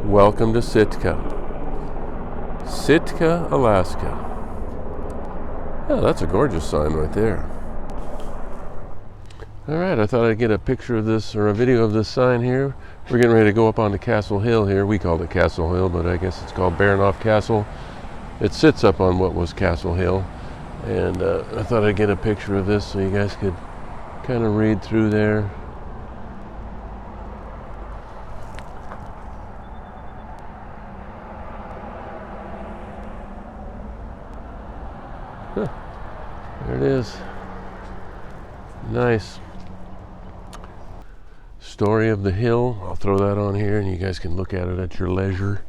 Welcome to Sitka. Sitka, Alaska. Oh, that's a gorgeous sign right there. Alright, I thought I'd get a picture of this, or a video of this sign here. We're getting ready to go up onto Castle Hill here. We called it Castle Hill, but I guess it's called Baranoff Castle. It sits up on what was Castle Hill. And I thought I'd get a picture of this so you guys could kind of read through there. Huh. There it is. Nice. Story of the hill. I'll throw that on here and you guys can look at it at your leisure.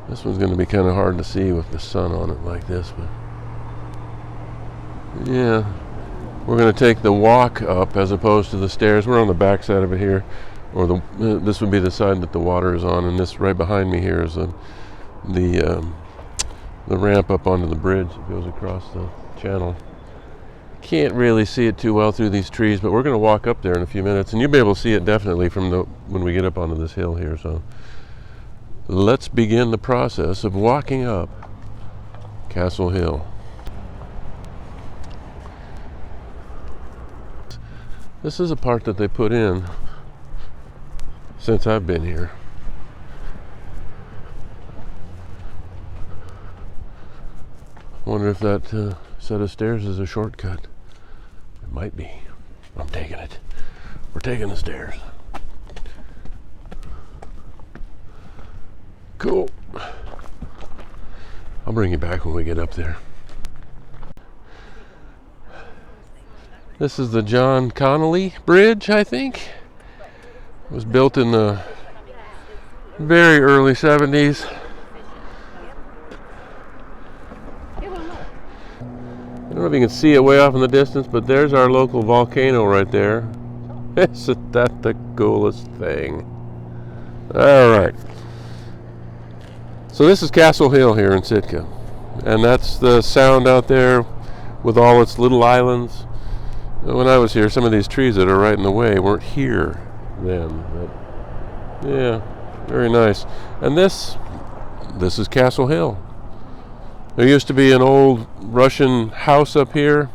This one's going to be kind of hard to see with the sun on it like this, but yeah, we're going to take the walk up as opposed to the stairs. We're on the back side of it here, or this would be the side that the water is on, and this right behind me here is the ramp up onto the bridge that goes across the channel. Can't really see it too well through these trees, but we're going to walk up there in a few minutes, and you'll be able to see it definitely from when we get up onto this hill here. So let's begin the process of walking up Castle Hill. This is a part that they put in since I've been here. Wonder if that set of stairs is a shortcut. It might be. I'm taking it. We're taking the stairs. Cool. I'll bring you back when we get up there. This is the John Connolly Bridge, I think. It was built in the very early 70s. I don't know if you can see it way off in the distance, but there's our local volcano right there. Isn't that the coolest thing? All right. So this is Castle Hill here in Sitka, and that's the sound out there with all its little islands. When I was here, some of these trees that are right in the way weren't here then. But yeah, very nice. And this is Castle Hill. There used to be an old Russian house up here,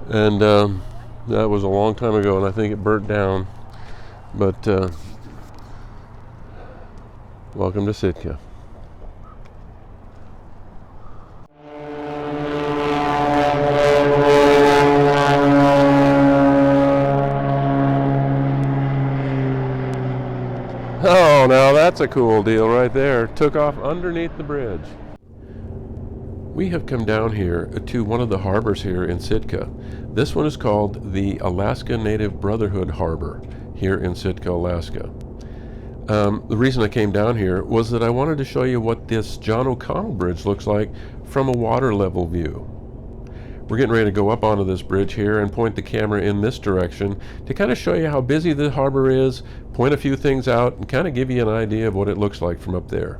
and that was a long time ago, and I think it burnt down. But welcome to Sitka. Oh, now that's a cool deal right there. Took off underneath the bridge. We have come down here to one of the harbors here in Sitka. This one is called the Alaska Native Brotherhood Harbor here in Sitka, Alaska. The reason I came down here was that I wanted to show you what this John O'Connell Bridge looks like from a water level view. We're getting ready to go up onto this bridge here and point the camera in this direction to kind of show you how busy the harbor is, point a few things out, and kind of give you an idea of what it looks like from up there.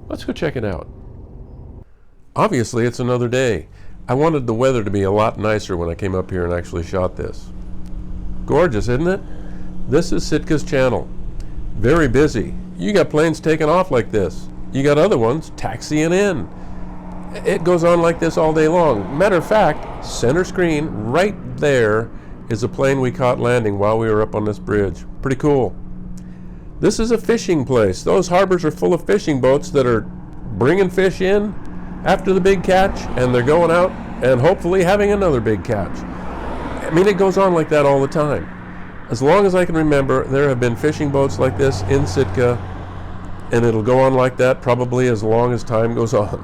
Let's go check it out. Obviously, it's another day. I wanted the weather to be a lot nicer when I came up here and actually shot this. Gorgeous, isn't it? This is Sitka's channel. Very busy. You got planes taking off like this. You got other ones taxiing in. It goes on like this all day long. Matter of fact, center screen right there is a plane we caught landing while we were up on this bridge. Pretty cool. This is a fishing place. Those harbors are full of fishing boats that are bringing fish in after the big catch, and they're going out and hopefully having another big catch. I mean, it goes on like that all the time. As long as I can remember, there have been fishing boats like this in Sitka, and it'll go on like that probably as long as time goes on.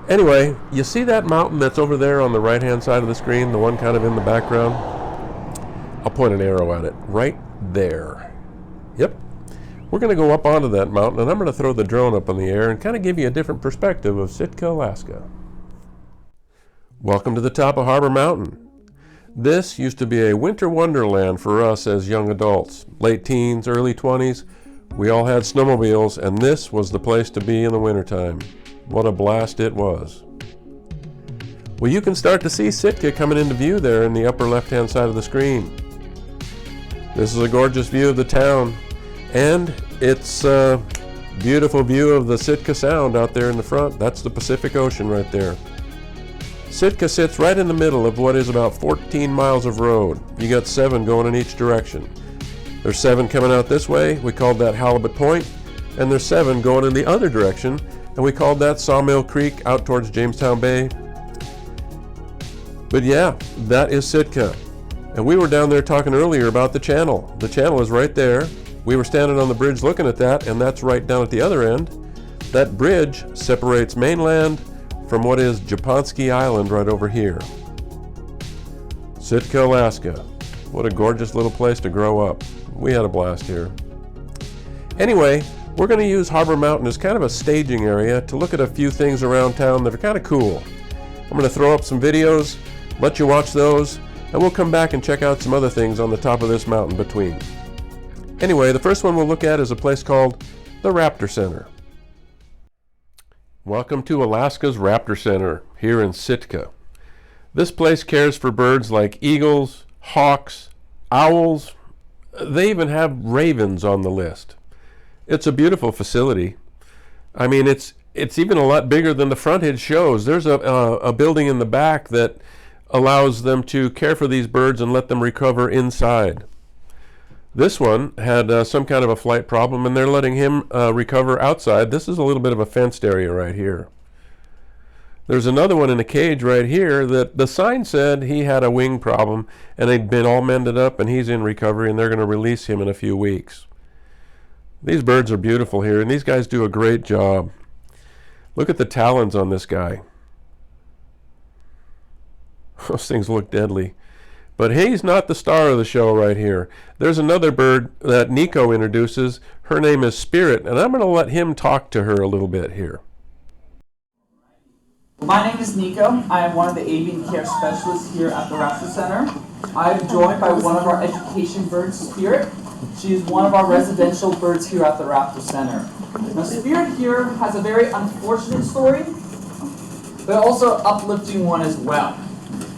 Anyway, you see that mountain that's over there on the right-hand side of the screen, the one kind of in the background? I'll point an arrow at it right there. Yep. We're going to go up onto that mountain, and I'm going to throw the drone up in the air and kind of give you a different perspective of Sitka, Alaska. Welcome to the top of Harbor Mountain. This used to be a winter wonderland for us as young adults. Late teens, early 20s, we all had snowmobiles, and this was the place to be in the wintertime. What a blast it was. Well, you can start to see Sitka coming into view there in the upper left-hand side of the screen. This is a gorgeous view of the town, and it's a beautiful view of the Sitka Sound out there in the front. That's the Pacific Ocean right there. Sitka sits right in the middle of what is about 14 miles of road. You got 7 going in each direction. There's 7 coming out this way, we called that Halibut Point, and there's 7 going in the other direction, and we called that Sawmill Creek out towards Jamestown Bay. But yeah, that is Sitka. And we were down there talking earlier about the channel. The channel is right there. We were standing on the bridge looking at that, and that's right down at the other end. That bridge separates mainland from what is Japonski Island right over here. Sitka, Alaska. What a gorgeous little place to grow up. We had a blast here. Anyway, we're going to use Harbor Mountain as kind of a staging area to look at a few things around town that are kind of cool. I'm going to throw up some videos, let you watch those, and we'll come back and check out some other things on the top of this mountain between. Anyway, the first one we'll look at is a place called the Raptor Center. Welcome to Alaska's Raptor Center here in Sitka. This place cares for birds like eagles, hawks, owls. They even have ravens on the list. It's a beautiful facility. I mean, it's even a lot bigger than the frontage shows. There's a building in the back that allows them to care for these birds and let them recover inside. This one had some kind of a flight problem, and they're letting him recover outside. This is a little bit of a fenced area right here. There's another one in a cage right here that the sign said he had a wing problem, and they'd been all mended up, and he's in recovery, and they're going to release him in a few weeks. These birds are beautiful here, and these guys do a great job. Look at the talons on this guy. Those things look deadly. But he's not the star of the show right here. There's another bird that Nico introduces. Her name is Spirit, and I'm going to let him talk to her a little bit here. My name is Nico. I am one of the avian care specialists here at the Raptor Center. I am joined by one of our education birds, Spirit. She is one of our residential birds here at the Raptor Center. Now, Spirit here has a very unfortunate story, but also an uplifting one as well.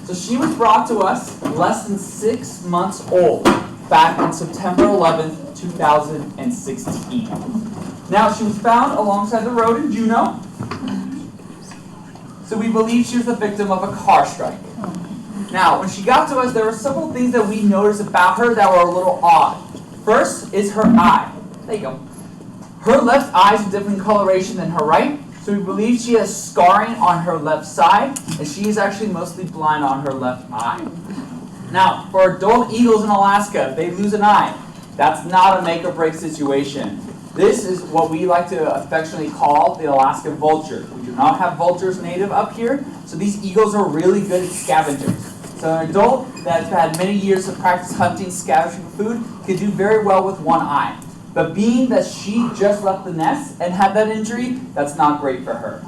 So she was brought to us less than 6 months old back on September 11th, 2016. Now, she was found alongside the road in Juneau. So we believe she was the victim of a car strike. Now, when she got to us, there were several things that we noticed about her that were a little odd. First is her eye. There you go. Her left eye is a different coloration than her right. So we believe she has scarring on her left side, and she is actually mostly blind on her left eye. Now, for adult eagles in Alaska, if they lose an eye, that's not a make or break situation. This is what we like to affectionately call the Alaska vulture. We do not have vultures native up here, so these eagles are really good at scavengers. So an adult that's had many years of practice hunting, scavenging for food, can do very well with one eye. But being that she just left the nest and had that injury, that's not great for her.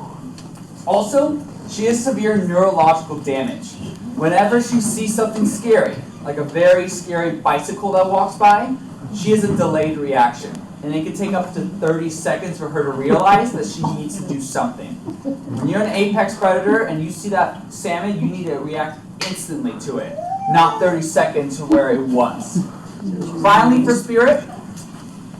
Also, she has severe neurological damage. Whenever she sees something scary, like a very scary bicycle that walks by, she has a delayed reaction. And it can take up to 30 seconds for her to realize that she needs to do something. When you're an apex predator and you see that salmon, you need to react instantly to it, not 30 seconds to where it was. Finally, for Spirit,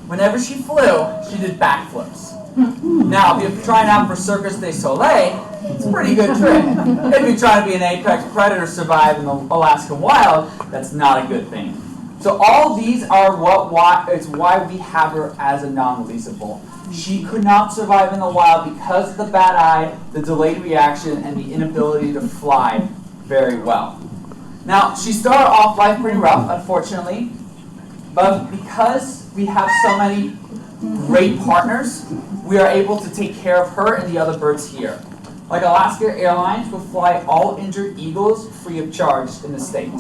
whenever she flew, she did backflips. Now, if you're trying out for Circus du Soleil, it's a pretty good trick. If you're trying to be an apex predator, survive in the Alaskan wild, that's not a good thing. So all these are why we have her as a non-releasable. She could not survive in the wild because of the bad eye, the delayed reaction, and the inability to fly very well. Now, she started off life pretty rough, unfortunately, but because we have so many great partners, we are able to take care of her and the other birds here. Like Alaska Airlines will fly all injured eagles free of charge in the state.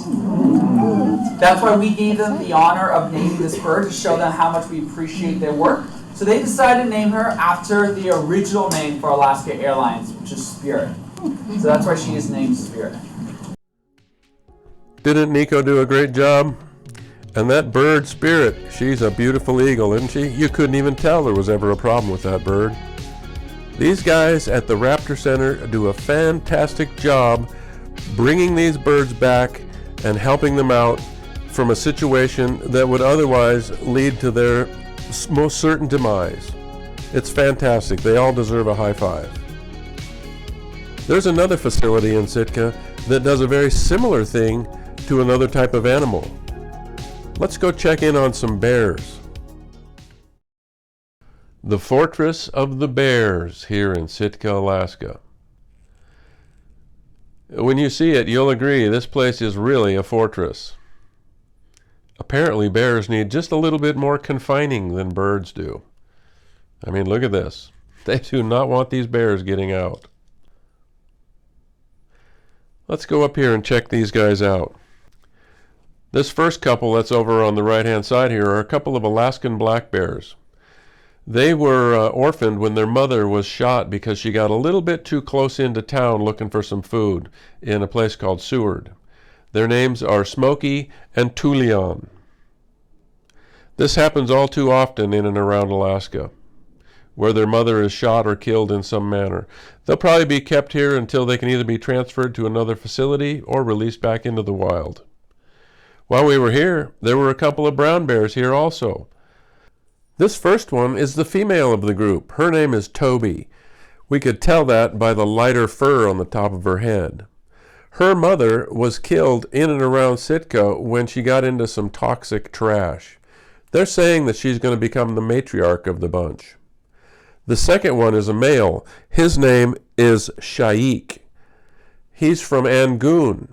That's why we gave them the honor of naming this bird to show them how much we appreciate their work. So they decided to name her after the original name for Alaska Airlines, which is Spirit. So that's why she is named Spirit. Didn't Nico do a great job? And that bird, Spirit, she's a beautiful eagle, isn't she? You couldn't even tell there was ever a problem with that bird. These guys at the Raptor Center do a fantastic job bringing these birds back and helping them out from a situation that would otherwise lead to their most certain demise. It's fantastic. They all deserve a high five. There's another facility in Sitka that does a very similar thing to another type of animal. Let's go check in on some bears. The Fortress of the Bears here in Sitka, Alaska. When you see it, you'll agree this place is really a fortress. Apparently bears need just a little bit more confining than birds do. I mean, look at this. They do not want these bears getting out. Let's go up here and check these guys out. This first couple that's over on the right-hand side here are a couple of Alaskan black bears. They were orphaned when their mother was shot because she got a little bit too close into town looking for some food in a place called Seward. Their names are Smokey and Tulian. This happens all too often in and around Alaska, where their mother is shot or killed in some manner. They'll probably be kept here until they can either be transferred to another facility or released back into the wild. While we were here, there were a couple of brown bears here also. This first one is the female of the group. Her name is Toby. We could tell that by the lighter fur on the top of her head. Her mother was killed in and around Sitka when she got into some toxic trash. They're saying that she's going to become the matriarch of the bunch. The second one is a male. His name is Shaik. He's from Angoon.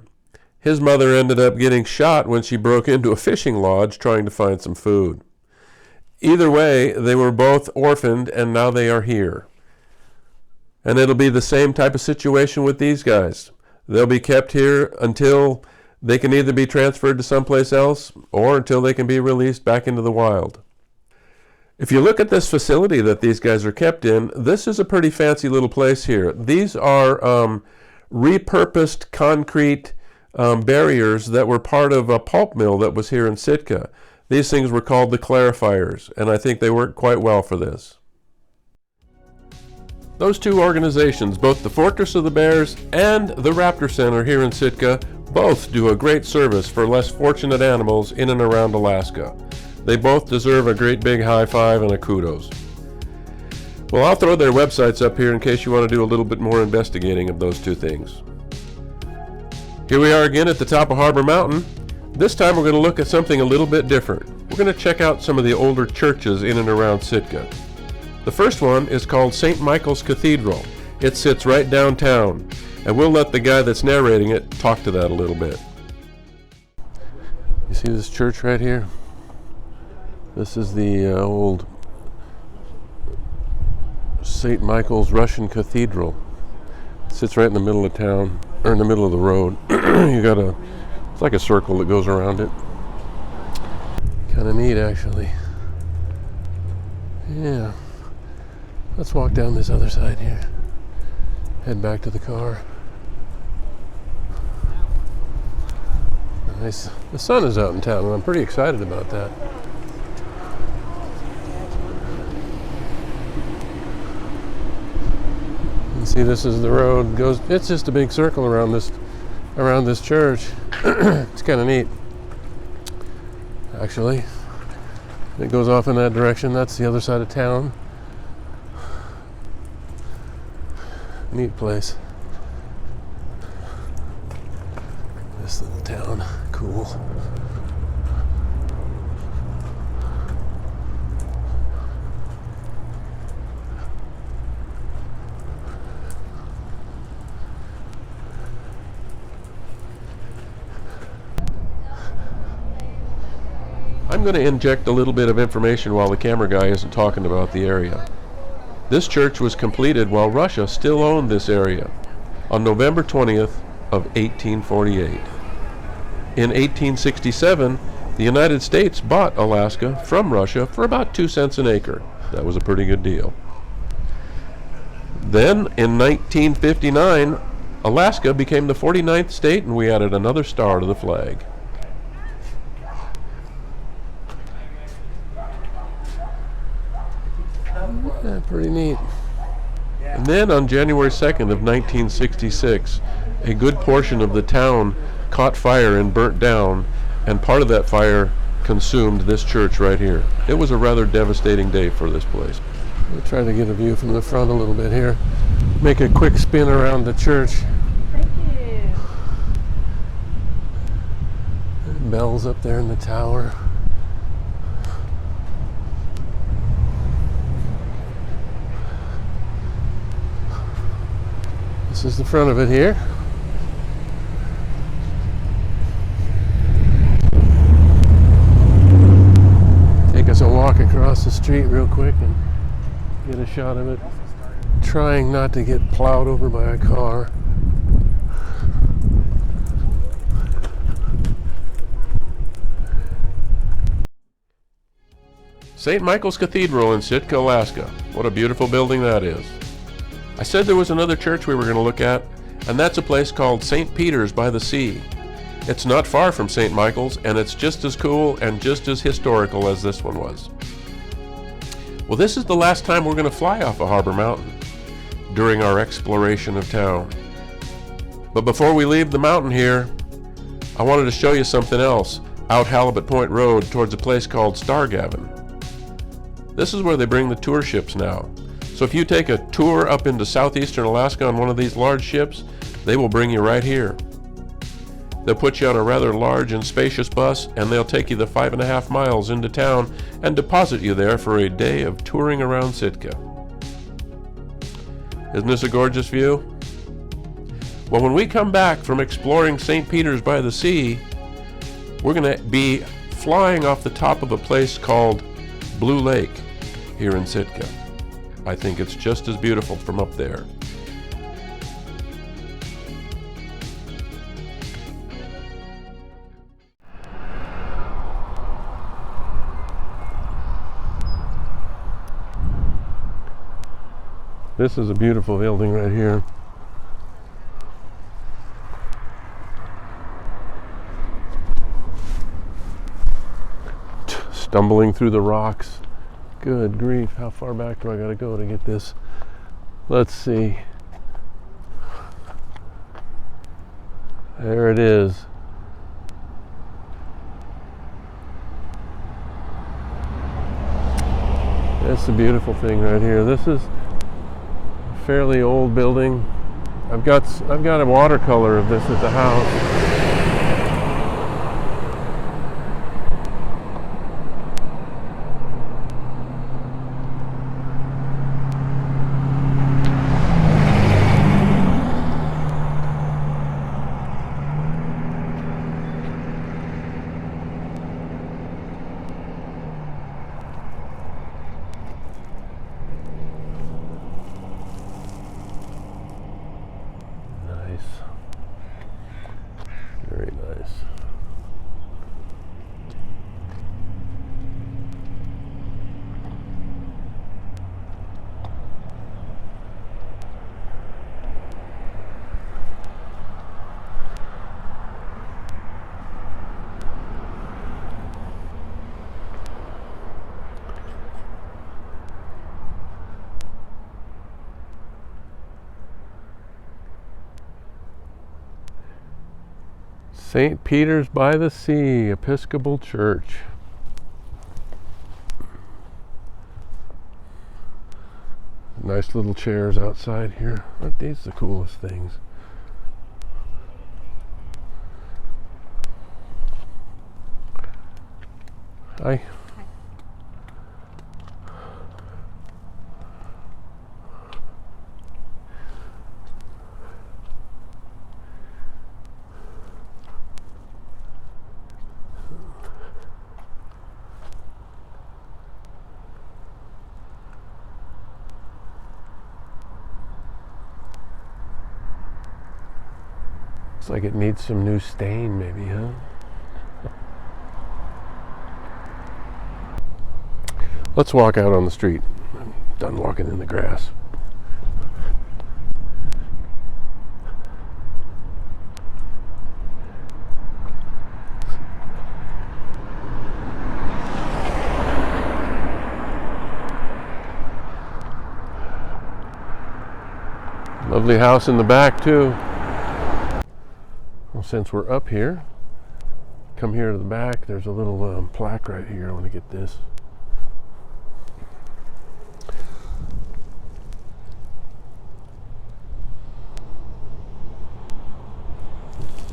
His mother ended up getting shot when she broke into a fishing lodge trying to find some food. Either way, they were both orphaned and now they are here. And it'll be the same type of situation with these guys. They'll be kept here until they can either be transferred to someplace else or until they can be released back into the wild. If you look at this facility that these guys are kept in, this is a pretty fancy little place here. These are repurposed concrete barriers that were part of a pulp mill that was here in Sitka. These things were called the clarifiers, and I think they worked quite well for this. Those two organizations, both the Fortress of the Bears and the Raptor Center here in Sitka, both do a great service for less fortunate animals in and around Alaska. They both deserve a great big high five and a kudos. Well, I'll throw their websites up here in case you want to do a little bit more investigating of those two things. Here we are again at the top of Harbor Mountain. This time we're going to look at something a little bit different. We're going to check out some of the older churches in and around Sitka. The first one is called St. Michael's Cathedral. It sits right downtown, and we'll let the guy that's narrating it talk to that a little bit. You see this church right here? This is the old St. Michael's Russian Cathedral. It sits right in the middle of town, or in the middle of the road. You got it's like a circle that goes around it. Kind of neat, actually. Yeah. Let's walk down this other side here. Head back to the car. Nice. The sun is out in town, and I'm pretty excited about that. You see, this is the road. It's just a big circle around this church. It's kind of neat, actually. It goes off in that direction. That's the other side of town. Neat place. This little town, cool. I'm going to inject a little bit of information while the camera guy isn't talking about the area. This church was completed while Russia still owned this area on November 20th of 1848. in 1867, the United States bought Alaska from Russia for about 2 cents an acre. That was a pretty good deal. Then, in 1959, Alaska became the 49th state, and we added another star to the flag. Yeah, pretty neat. And then on January 2nd of 1966, a good portion of the town caught fire and burnt down, and part of that fire consumed this church right here. It was a rather devastating day for this place. We'll try to get a view from the front a little bit here. Make a quick spin around the church. Thank you. Bells up there in the tower. This is the front of it here. Take us a walk across the street real quick and get a shot of it. Trying not to get plowed over by a car. St. Michael's Cathedral in Sitka, Alaska. What a beautiful building that is. I said there was another church we were going to look at, and that's a place called St. Peter's by the Sea. It's not far from St. Michael's, and it's just as cool and just as historical as this one was. Well, this is the last time we're going to fly off of Harbor Mountain during our exploration of town. But before we leave the mountain here, I wanted to show you something else out Halibut Point Road towards a place called Stargavin. This is where they bring the tour ships now. So if you take a tour up into southeastern Alaska on one of these large ships, they will bring you right here. They'll put you on a rather large and spacious bus, and they'll take you the 5.5 miles into town and deposit you there for a day of touring around Sitka. Isn't this a gorgeous view? Well, when we come back from exploring St. Peter's by the Sea, we're going to be flying off the top of a place called Blue Lake here in Sitka. I think it's just as beautiful from up there. This is a beautiful building right here. Stumbling through the rocks. Good grief, how far back do I gotta go to get this? Let's see. There it is. That's the beautiful thing right here. This is a fairly old building. I've got a watercolor of this at the house. Very nice. St. Peter's by the Sea, Episcopal Church. Nice little chairs outside here. Aren't these the coolest things? Hi. Looks like it needs some new stain maybe, huh? Let's walk out on the street. I'm done walking in the grass. Lovely house in the back too. Well, since we're up here, come here to the back. There's a little plaque right here. I want to get this.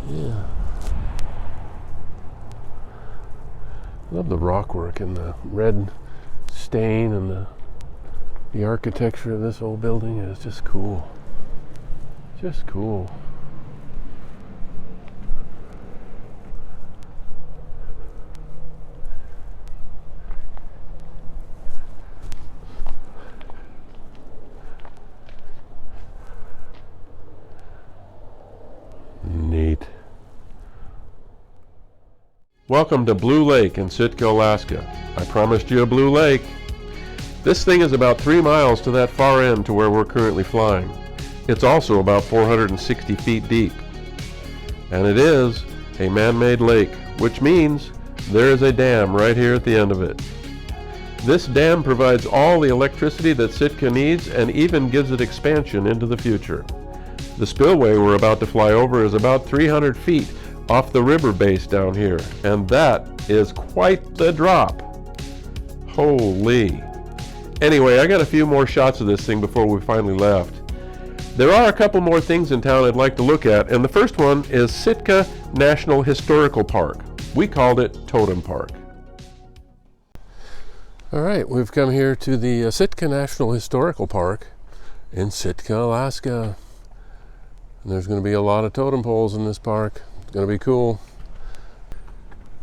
Yeah. Love the rock work and the red stain and the architecture of this old building is just cool. Just cool. Neat. Welcome to Blue Lake in Sitka, Alaska. I promised you a blue lake. This thing is about 3 miles to that far end to where we're currently flying. It's also about 460 feet deep. And it is a man-made lake, which means there is a dam right here at the end of it. This dam provides all the electricity that Sitka needs and even gives it expansion into the future. The spillway we're about to fly over is about 300 feet off the river base down here, and that is quite the drop. Holy. Anyway, I got a few more shots of this thing before we finally left. There are a couple more things in town I'd like to look at, and the first one is Sitka National Historical Park. We called it Totem Park. All right, we've come here to the Sitka National Historical Park in Sitka, Alaska. And there's going to be a lot of totem poles in this park. It's going to be cool.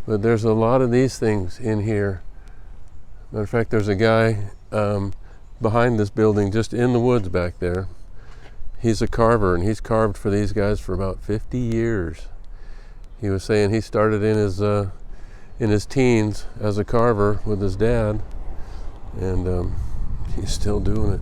But there's a lot of these things in here. Matter of fact, there's a guy behind this building, just in the woods back there. He's a carver, and he's carved for these guys for about 50 years. He was saying he started in his teens as a carver with his dad, and he's still doing it.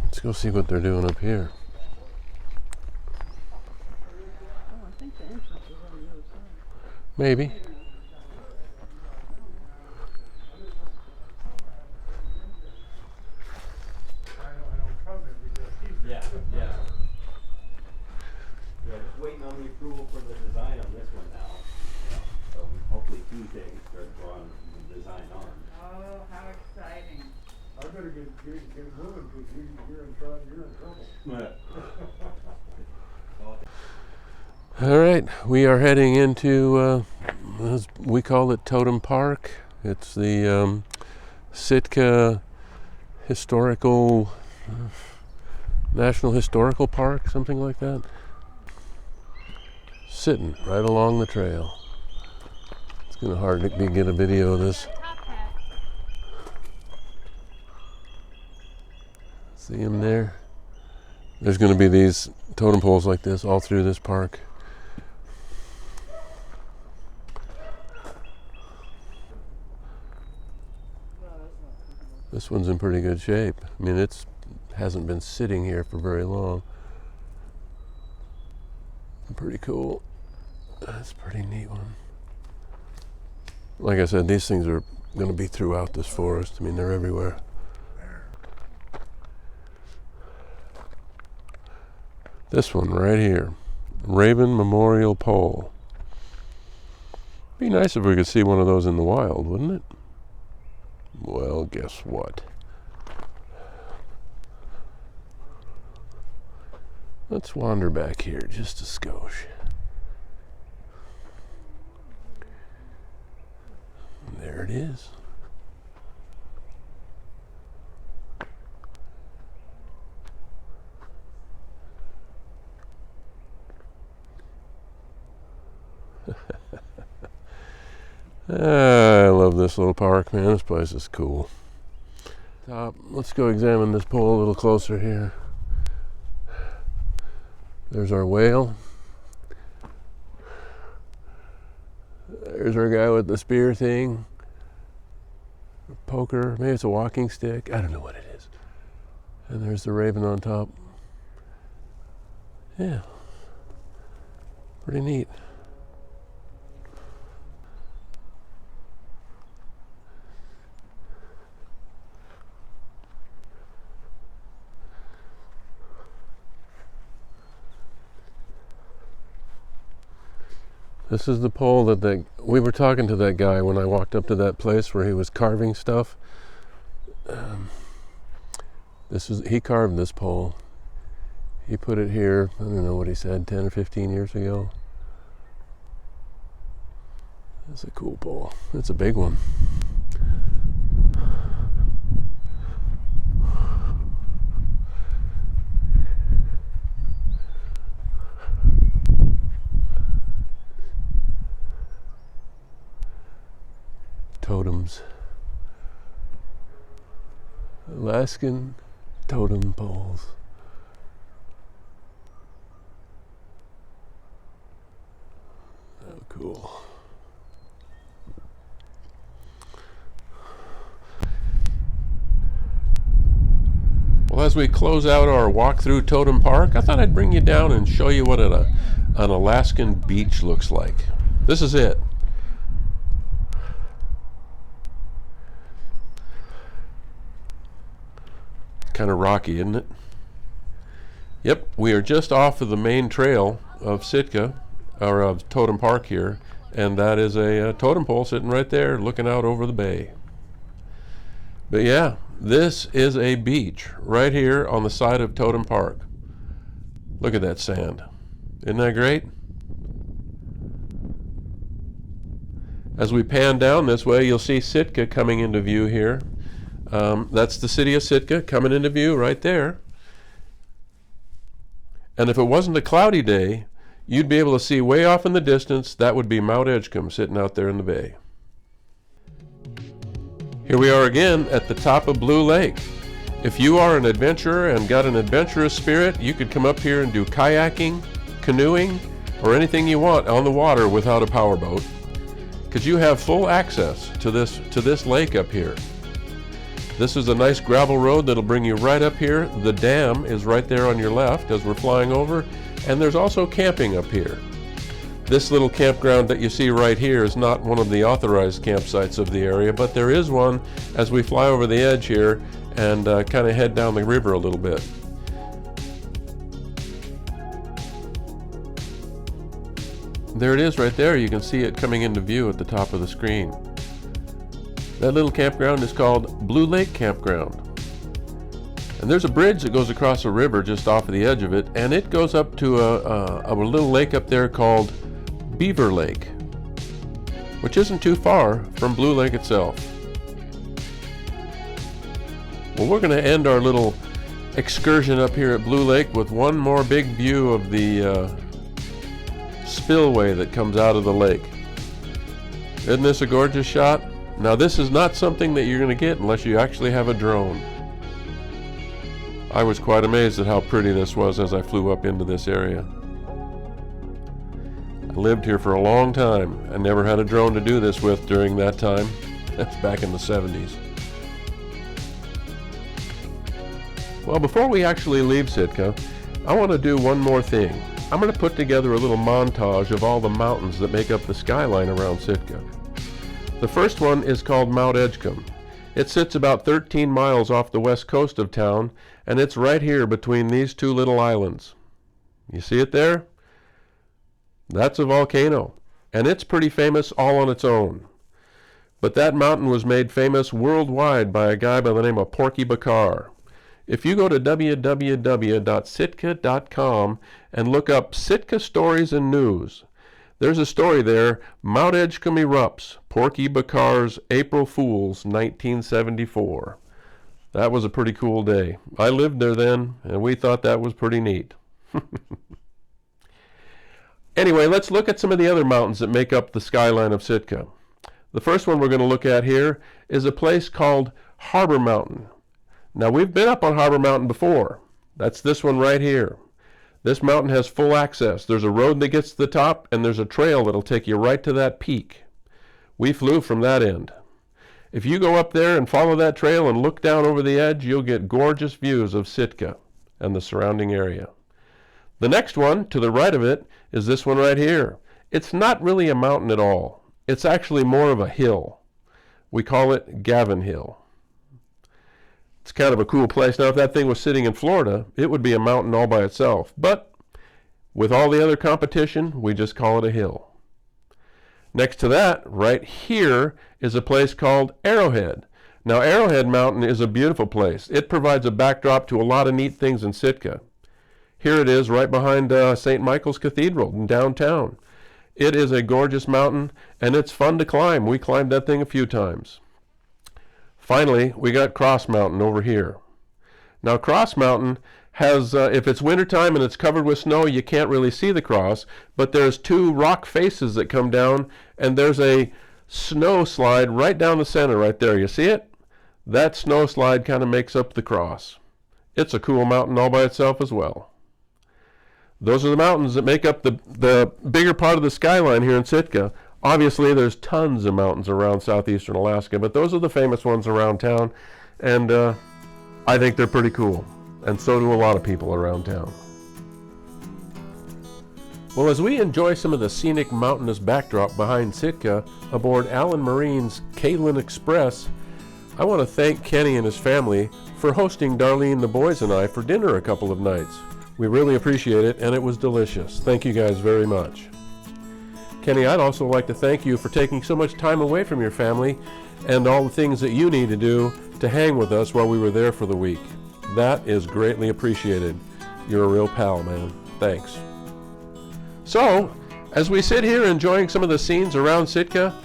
Let's go see what they're doing up here. Oh, I think the entrance is on the other side. Maybe. Yeah. Yeah, just waiting on the approval for the design on this one now. So hopefully Tuesday we start drawing the design on. Oh, how exciting. I better get moving because you're in trouble. All right, we are heading into, we call it Totem Park. It's the Sitka Historical, National Historical Park, something like that. Sitting right along the trail. It's kind of hard to get a video of this. See him there? There's going to be these totem poles like this all through this park. This one's in pretty good shape. I mean, it hasn't been sitting here for very long. Pretty cool. That's a pretty neat one. Like I said, these things are going to be throughout this forest. I mean, they're everywhere. This one right here, Raven Memorial Pole. Be nice if we could see one of those in the wild, wouldn't it? Well, guess what? Let's wander back here just a skosh. There it is. I love this little park, man. This place is cool. Let's go examine this pole a little closer here. There's our whale. There's our guy with the spear thing. Poker, maybe it's a walking stick. I don't know what it is. And there's the raven on top. Yeah, pretty neat. This is the pole that we were talking to that guy when I walked up to that place where he was carving stuff. He carved this pole. He put it here, I don't know what he said, 10 or 15 years ago. That's a cool pole. It's a big one. Totems. Alaskan totem poles. Oh, cool. Well, as we close out our walk through Totem Park, I thought I'd bring you down and show you what an Alaskan beach looks like. This is it. Kind of rocky, isn't it? Yep, we are just off of the main trail of Sitka, or of Totem Park here, and that is a totem pole sitting right there looking out over the bay. But yeah, this is a beach right here on the side of Totem Park. Look at that sand. Isn't that great? As we pan down this way, you'll see Sitka coming into view here. That's the city of Sitka coming into view right there. And if it wasn't a cloudy day, you'd be able to see way off in the distance, that would be Mount Edgecombe sitting out there in the bay. Here we are again at the top of Blue Lake. If you are an adventurer and got an adventurous spirit, you could come up here and do kayaking, canoeing, or anything you want on the water without a powerboat, because you have full access to this lake up here. This is a nice gravel road that'll bring you right up here. The dam is right there on your left as we're flying over, and there's also camping up here. This little campground that you see right here is not one of the authorized campsites of the area, but there is one as we fly over the edge here and kind of head down the river a little bit. There it is right there. You can see it coming into view at the top of the screen. That little campground is called Blue Lake Campground. And there's a bridge that goes across a river just off of the edge of it, and it goes up to a little lake up there called Beaver Lake, which isn't too far from Blue Lake itself. Well, we're going to end our little excursion up here at Blue Lake with one more big view of the spillway that comes out of the lake. Isn't this a gorgeous shot? Now, this is not something that you're going to get unless you actually have a drone. I was quite amazed at how pretty this was as I flew up into this area. I lived here for a long time and never had a drone to do this with during that time. That's back in the 70s. Well, before we actually leave Sitka, I want to do one more thing. I'm going to put together a little montage of all the mountains that make up the skyline around Sitka. The first one is called Mount Edgecombe. It sits about 13 miles off the west coast of town, and it's right here between these two little islands. You see it there? That's a volcano, and it's pretty famous all on its own. But that mountain was made famous worldwide by a guy by the name of Porky. If you go to www.sitka.com and look up Sitka Stories and News, there's a story there, Mount Edgecombe erupts, Porky Bacar's April Fool's 1974. That was a pretty cool day. I lived there then, and we thought that was pretty neat. Anyway, let's look at some of the other mountains that make up the skyline of Sitka. The first one we're going to look at here is a place called Harbor Mountain. Now, we've been up on Harbor Mountain before. That's this one right here. This mountain has full access. There's a road that gets to the top, and there's a trail that'll take you right to that peak. We flew from that end. If you go up there and follow that trail and look down over the edge, you'll get gorgeous views of Sitka and the surrounding area. The next one, to the right of it, is this one right here. It's not really a mountain at all. It's actually more of a hill. We call it Gavin Hill. It's kind of a cool place. Now, if that thing was sitting in Florida, it would be a mountain all by itself. But with all the other competition, we just call it a hill. Next to that, right here, is a place called Arrowhead. Now, Arrowhead Mountain is a beautiful place. It provides a backdrop to a lot of neat things in Sitka. Here it is right behind St. Michael's Cathedral in downtown. It is a gorgeous mountain, and it's fun to climb. We climbed that thing a few times. Finally, we got Cross Mountain over here. Now, Cross Mountain has, if it's wintertime and it's covered with snow, you can't really see the cross, but there's two rock faces that come down, and there's a snow slide right down the center right there. You see it? That snow slide kind of makes up the cross. It's a cool mountain all by itself as well. Those are the mountains that make up the bigger part of the skyline here in Sitka. Obviously, there's tons of mountains around southeastern Alaska, but those are the famous ones around town, and I think they're pretty cool, and so do a lot of people around town. Well, as we enjoy some of the scenic mountainous backdrop behind Sitka aboard Alan Marine's Kaylin Express, I want to thank Kenny and his family for hosting Darlene, the boys, and I for dinner a couple of nights. We really appreciate it, and it was delicious. Thank you guys very much. Kenny, I'd also like to thank you for taking so much time away from your family and all the things that you need to do to hang with us while we were there for the week. That is greatly appreciated. You're a real pal, man. Thanks. So, as we sit here enjoying some of the scenes around Sitka,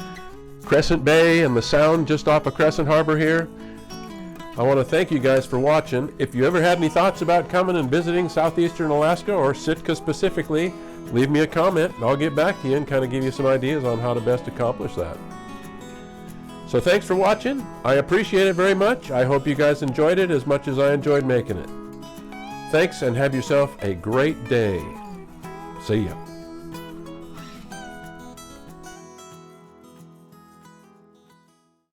Crescent Bay and the Sound just off of Crescent Harbor here, I want to thank you guys for watching. If you ever had any thoughts about coming and visiting southeastern Alaska or Sitka specifically, leave me a comment and I'll get back to you and kind of give you some ideas on how to best accomplish that. So thanks for watching. I appreciate it very much. I hope you guys enjoyed it as much as I enjoyed making it. Thanks, and have yourself a great day. See ya.